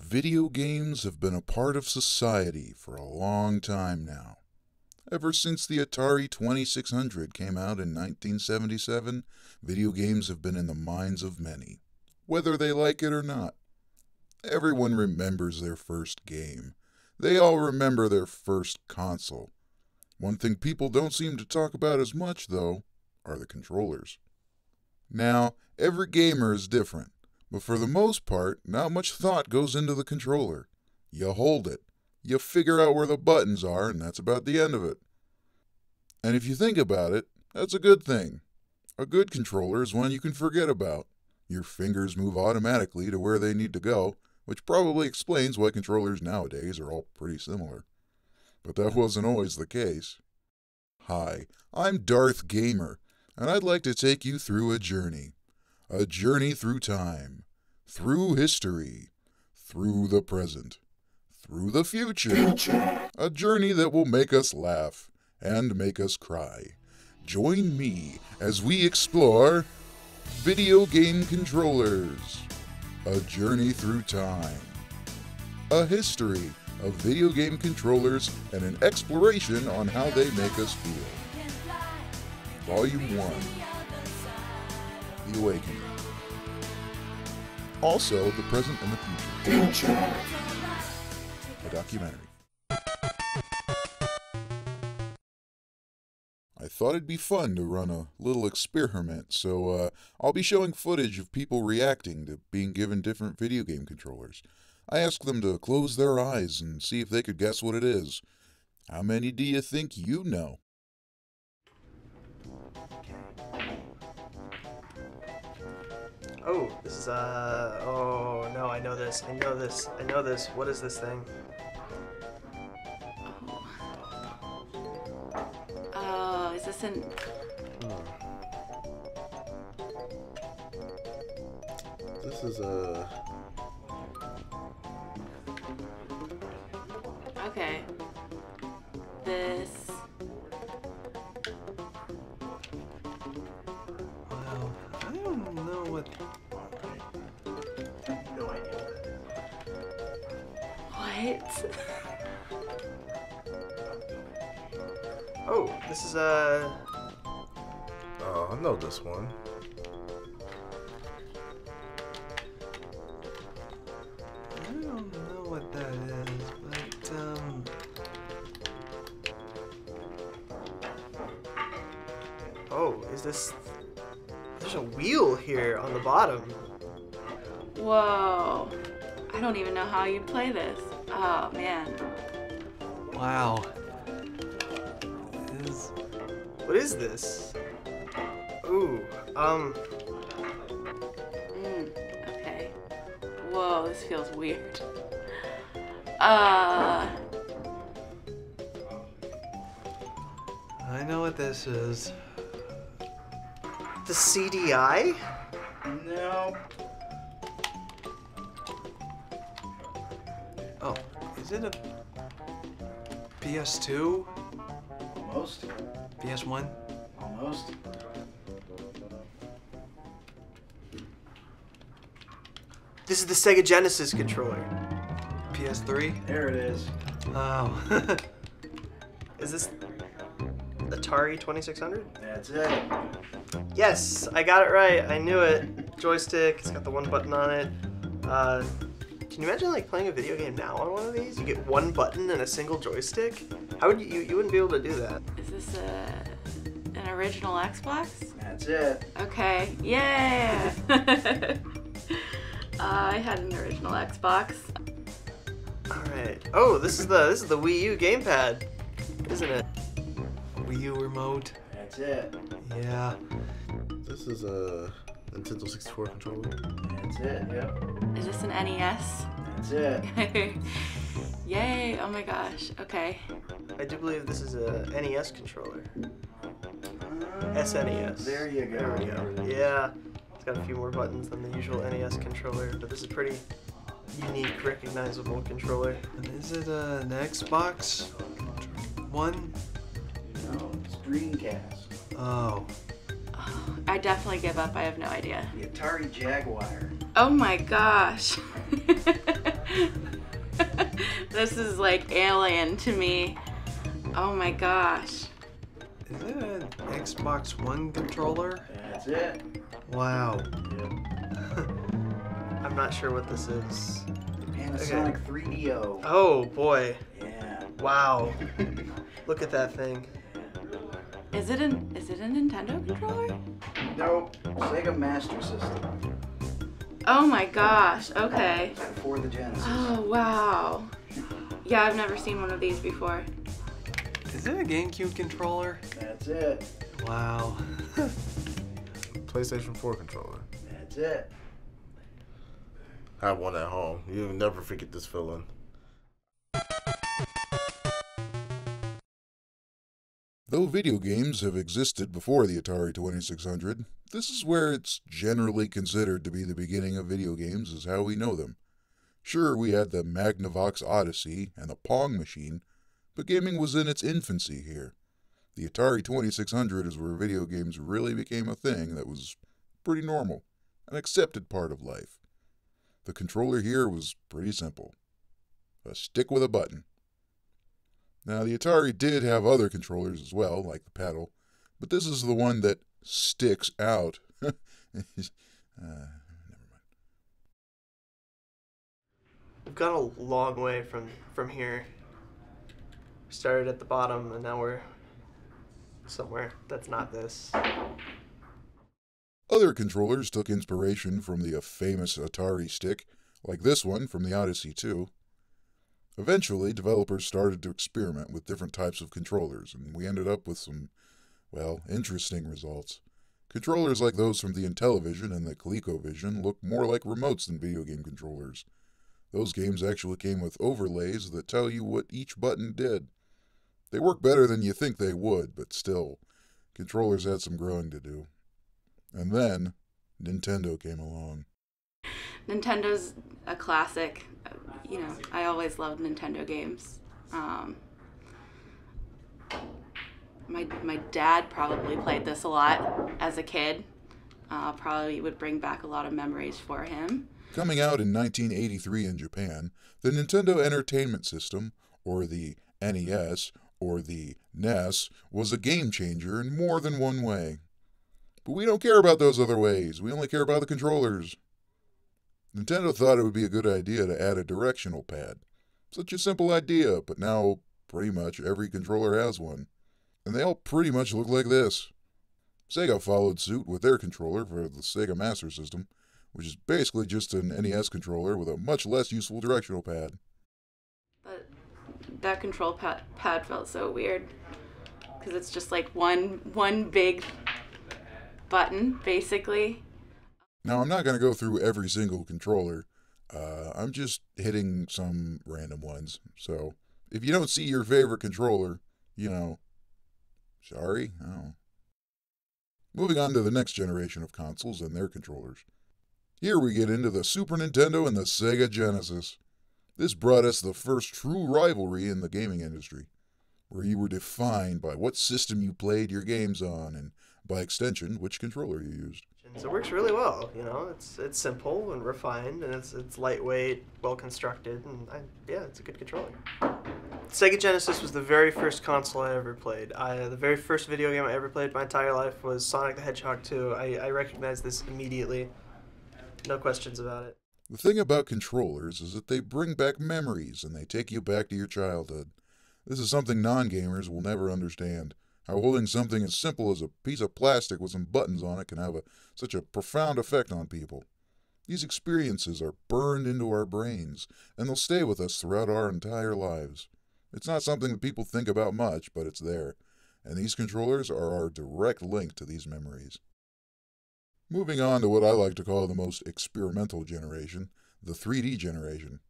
Video games have been a part of society for a long time now. Ever since the Atari 2600 came out in 1977, video games have been in the minds of many, whether they like it or not. Everyone remembers their first game. They all remember their first console. One thing people don't seem to talk about as much, though, are the controllers. Now, every gamer is different, but for the most part, not much thought goes into the controller. You hold it. You figure out where the buttons are, and that's about the end of it. And if you think about it, that's a good thing. A good controller is one you can forget about. Your fingers move automatically to where they need to go, which probably explains why controllers nowadays are all pretty similar. But that wasn't always the case. Hi, I'm Darth Gamer, and I'd like to take you through a journey. A journey through time, through history, through the present, through the future. A journey that will make us laugh and make us cry. Join me as we explore video game controllers. A journey through time. A history of video game controllers and an exploration on how they make us feel. Volume 1. The Awakening. Also, the present and the future. A documentary. I thought it'd be fun to run a little experiment, so I'll be showing footage of people reacting to being given different video game controllers. I asked them to close their eyes and see if they could guess what it is. How many do you think you know? Oh, this is, oh, no, I know this. What is this thing? Oh, is this an... This is a... Okay. This... Well, I don't know what... No idea. What? Oh, this is Oh, I know this one. I don't know what that is, but, Oh, is this... There's a wheel here on the bottom. Whoa. I don't even know how you play this. Oh, man. Wow. What is this? Ooh, Okay. Whoa, this feels weird. I know what this is. The CDI? No. Oh, is it a PS2? Almost. PS1? Almost. This is the Sega Genesis controller. PS3? There it is. Oh. Is this Atari 2600? That's it. Yes, I got it right. I knew it. Joystick, it's got the one button on it. Can you imagine like playing a video game now on one of these? You get one button and a single joystick? How would you wouldn't be able to do that. Is this an original Xbox? That's it. Okay, yeah! I had an original Xbox. Alright. Oh, this is the Wii U gamepad, isn't it? Wii U remote. That's it. Yeah. This is a Nintendo 64 controller. That's it, yep. Is this an NES? That's it. Yay! Oh my gosh. Okay. I do believe this is a NES controller. SNES. There you go. There we go. Yeah. It's got a few more buttons than the usual NES controller, but this is a pretty unique, recognizable controller. And is it an Xbox One? No, it's Dreamcast. Oh. I definitely give up. I have no idea. The Atari Jaguar. Oh my gosh. This is like alien to me. Oh my gosh. Is it an Xbox One controller? That's it. Wow. Yep. I'm not sure what this is. Panasonic 3DO. Oh boy. Yeah. Wow. Look at that thing. Is it a Nintendo controller? Nope. Sega Master System. Oh my gosh. Okay. For the Genesis. Oh wow. Yeah, I've never seen one of these before. Is it a GameCube controller? That's it. Wow. PlayStation 4 controller. That's it. I have one at home. You'll never forget this feeling. Though video games have existed before the Atari 2600, this is where it's generally considered to be the beginning of video games as how we know them. Sure, we had the Magnavox Odyssey and the Pong machine, but gaming was in its infancy here. The Atari 2600 is where video games really became a thing that was pretty normal, an accepted part of life. The controller here was pretty simple. A stick with a button. Now, the Atari did have other controllers as well, like the paddle, but this is the one that sticks out. Never mind. We've gone a long way from here. We started at the bottom and now we're somewhere that's not this. Other controllers took inspiration from the famous Atari stick, like this one from the Odyssey 2. Eventually, developers started to experiment with different types of controllers, and we ended up with some, well, interesting results. Controllers like those from the Intellivision and the ColecoVision look more like remotes than video game controllers. Those games actually came with overlays that tell you what each button did. They work better than you think they would, but still, controllers had some growing to do. And then, Nintendo came along. Nintendo's a classic. You know, I always loved Nintendo games. My dad probably played this a lot as a kid. Probably would bring back a lot of memories for him. Coming out in 1983 in Japan, the Nintendo Entertainment System, or the NES, or the NES, was a game changer in more than one way. But we don't care about those other ways. We only care about the controllers. Nintendo thought it would be a good idea to add a directional pad. Such a simple idea, but now pretty much every controller has one. And they all pretty much look like this. Sega followed suit with their controller for the Sega Master System, which is basically just an NES controller with a much less useful directional pad. But that control pad felt so weird, because it's just like one big button, basically. Now, I'm not going to go through every single controller. I'm just hitting some random ones. So, if you don't see your favorite controller, sorry. Oh. Moving on to the next generation of consoles and their controllers. Here we get into the Super Nintendo and the Sega Genesis. This brought us the first true rivalry in the gaming industry, where you were defined by what system you played your games on, and by extension, which controller you used. So it works really well, it's simple and refined, and it's lightweight, well constructed, and it's a good controller. Sega Genesis was the very first console I ever played. The very first video game I ever played my entire life was Sonic the Hedgehog 2. I recognized this immediately, no questions about it. The thing about controllers is that they bring back memories and they take you back to your childhood. This is something non-gamers will never understand. How holding something as simple as a piece of plastic with some buttons on it can have such a profound effect on people. These experiences are burned into our brains, and they'll stay with us throughout our entire lives. It's not something that people think about much, but it's there, and these controllers are our direct link to these memories. Moving on to what I like to call the most experimental generation, the 3D generation.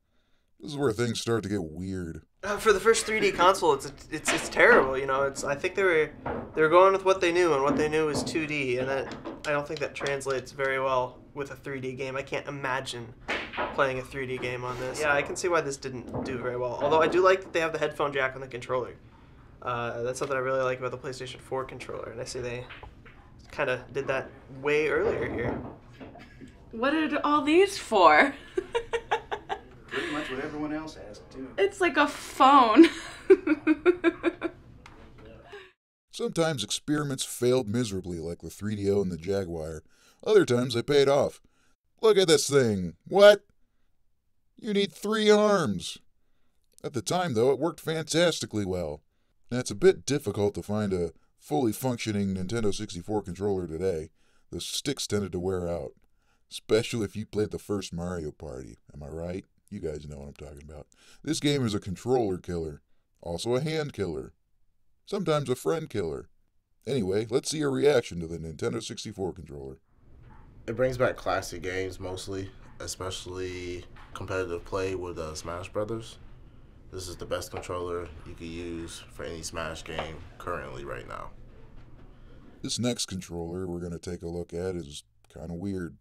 This is where things start to get weird. For the first 3D console, it's terrible. I think they were going with what they knew, and what they knew was 2D, and I don't think that translates very well with a 3D game. I can't imagine playing a 3D game on this. Yeah, I can see why this didn't do very well. Although I do like that they have the headphone jack on the controller. That's something I really like about the PlayStation 4 controller, and I see they kind of did that way earlier here. What are all these for? Pretty much much what everyone else has, too. It's like a phone. Sometimes experiments failed miserably, like the 3DO and the Jaguar. Other times they paid off. Look at this thing. What? You need 3 arms. At the time, though, it worked fantastically well. Now, it's a bit difficult to find a fully functioning Nintendo 64 controller today. The sticks tended to wear out, especially if you played the first Mario Party. Am I right? You guys know what I'm talking about. This game is a controller killer, also a hand killer, sometimes a friend killer. Anyway, let's see your reaction to the Nintendo 64 controller. It brings back classic games mostly, especially competitive play with Smash Brothers. This is the best controller you could use for any Smash game currently right now. This next controller we're going to take a look at is kind of weird.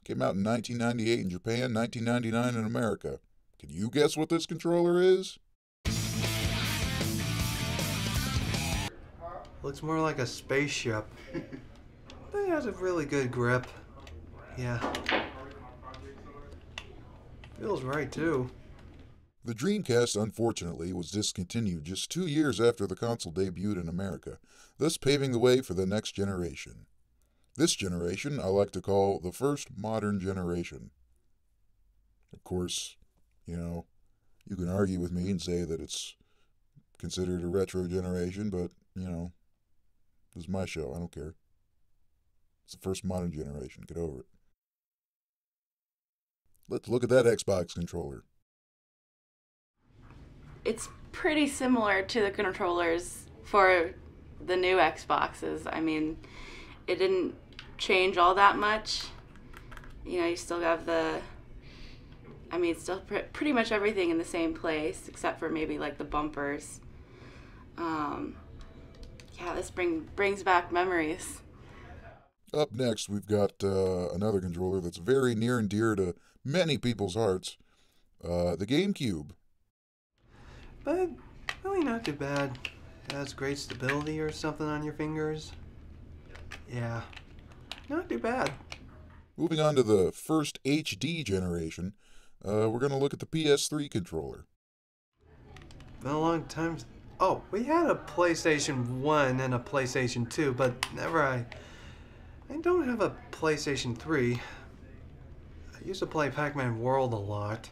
Came out in 1998 in Japan, 1999 in America. Can you guess what this controller is? Looks more like a spaceship. But it has a really good grip. Yeah. Feels right, too. The Dreamcast, unfortunately, was discontinued just 2 years after the console debuted in America, thus paving the way for the next generation. This generation I like to call the first modern generation. Of course, you can argue with me and say that it's considered a retro generation, but, this is my show. I don't care. It's the first modern generation. Get over it. Let's look at that Xbox controller. It's pretty similar to the controllers for the new Xboxes. I mean, it didn't change all that much. You still have still pretty much everything in the same place, except for maybe like the bumpers. This brings back memories. Up next, we've got another controller that's very near and dear to many people's hearts, the GameCube. But really not too bad. It has great stability or something on your fingers. Yeah, not too bad. Moving on to the first HD generation, we're going to look at the PS3 controller. Been a long time. Oh, we had a PlayStation 1 and a PlayStation 2, but I don't have a PlayStation 3. I used to play Pac-Man World a lot.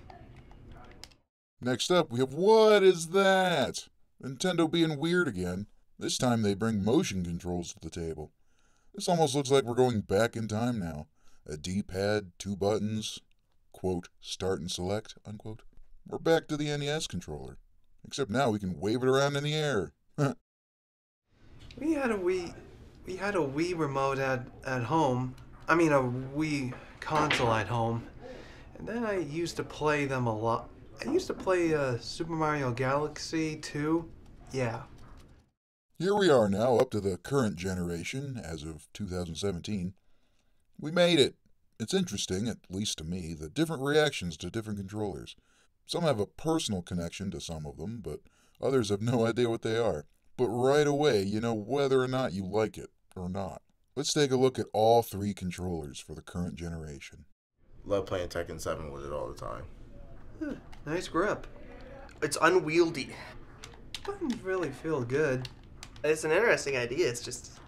Next up, we have What Is That? Nintendo being weird again. This time they bring motion controls to the table. This almost looks like we're going back in time now. A D-pad, 2 buttons, quote, start and select, unquote. We're back to the NES controller. Except now we can wave it around in the air. We had a Wii remote at home. I mean, a Wii console at home. And then I used to play them a lot. I used to play Super Mario Galaxy 2. Yeah. Here we are now, up to the current generation, as of 2017. We made it. It's interesting, at least to me, the different reactions to different controllers. Some have a personal connection to some of them, but others have no idea what they are. But right away, you know whether or not you like it or not. Let's take a look at all 3 controllers for the current generation. Love playing Tekken 7 with it all the time. Nice grip. It's unwieldy. Buttons really feel good. It's an interesting idea. It's just,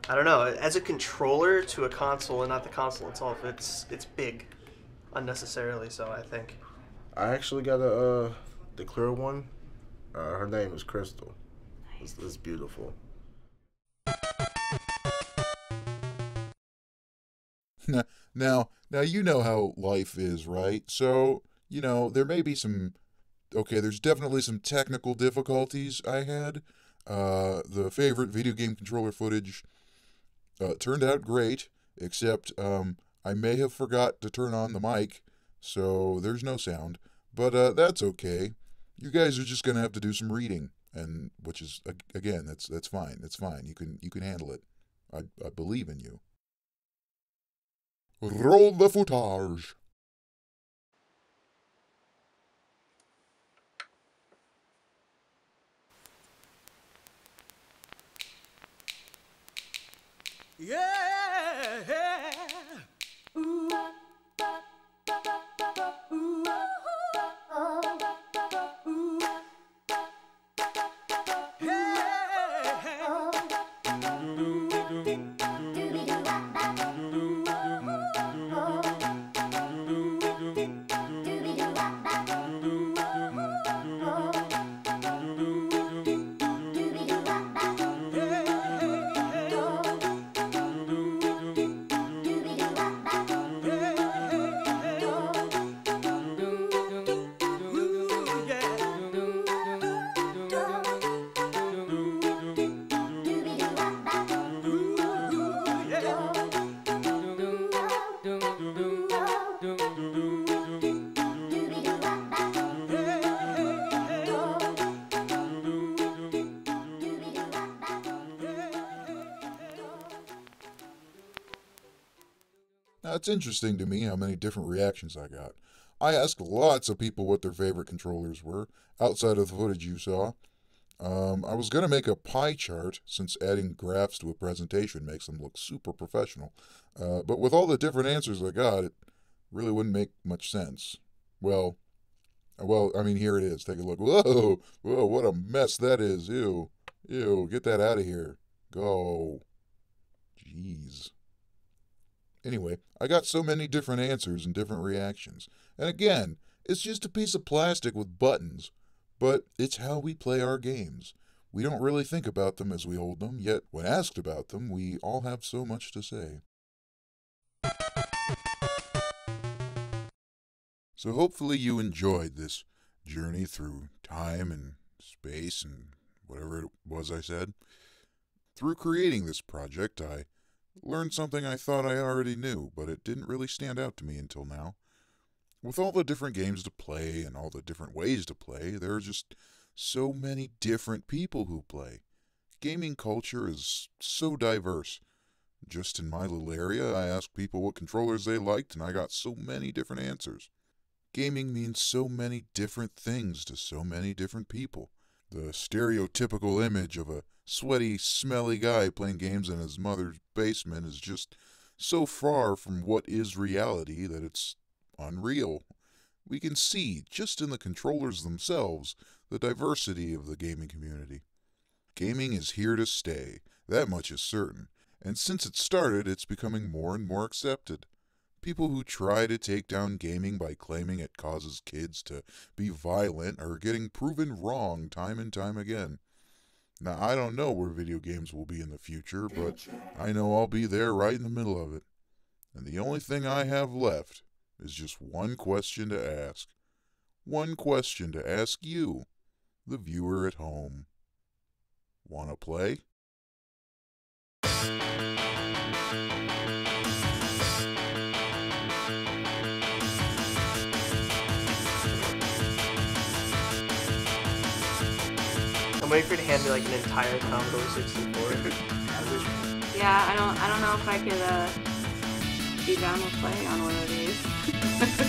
I don't know. As a controller to a console and not the console itself, it's big, unnecessarily so, I think. I actually got the clear one. Her name is Crystal. It's beautiful. Now you know how life is, right? So, there may be there's definitely some technical difficulties I had. The favorite video game controller footage turned out great, except I may have forgot to turn on the mic, so there's no sound. But that's okay. You guys are just gonna have to do some reading, and which is again that's fine. It's fine. You can handle it. I believe in you. Roll the footage. Yeah. Ooh. Ooh. Now, it's interesting to me how many different reactions I got. I asked lots of people what their favorite controllers were, outside of the footage you saw. I was going to make a pie chart, since adding graphs to a presentation makes them look super professional. But with all the different answers I got, it really wouldn't make much sense. Well, I mean, here it is. Take a look. Whoa, what a mess that is. Ew, get that out of here. Go. Jeez. Anyway, I got so many different answers and different reactions. And again, it's just a piece of plastic with buttons. But it's how we play our games. We don't really think about them as we hold them, yet when asked about them, we all have so much to say. So hopefully you enjoyed this journey through time and space and whatever it was I said. Through creating this project, I learned something I thought I already knew, but it didn't really stand out to me until now. With all the different games to play and all the different ways to play, there are just so many different people who play. Gaming culture is so diverse. Just in my little area, I asked people what controllers they liked, and I got so many different answers. Gaming means so many different things to so many different people. The stereotypical image of a sweaty, smelly guy playing games in his mother's basement is just so far from what is reality that it's unreal. We can see, just in the controllers themselves, the diversity of the gaming community. Gaming is here to stay, that much is certain, and since it started, it's becoming more and more accepted. People who try to take down gaming by claiming it causes kids to be violent are getting proven wrong time and time again. Now, I don't know where video games will be in the future, but I know I'll be there right in the middle of it. And the only thing I have left is just one question to ask. One question to ask you, the viewer at home. Wanna play? I'm waiting for you to hand me like an entire Commodore 64. Yeah, I don't know if I could be down with playing on one of these.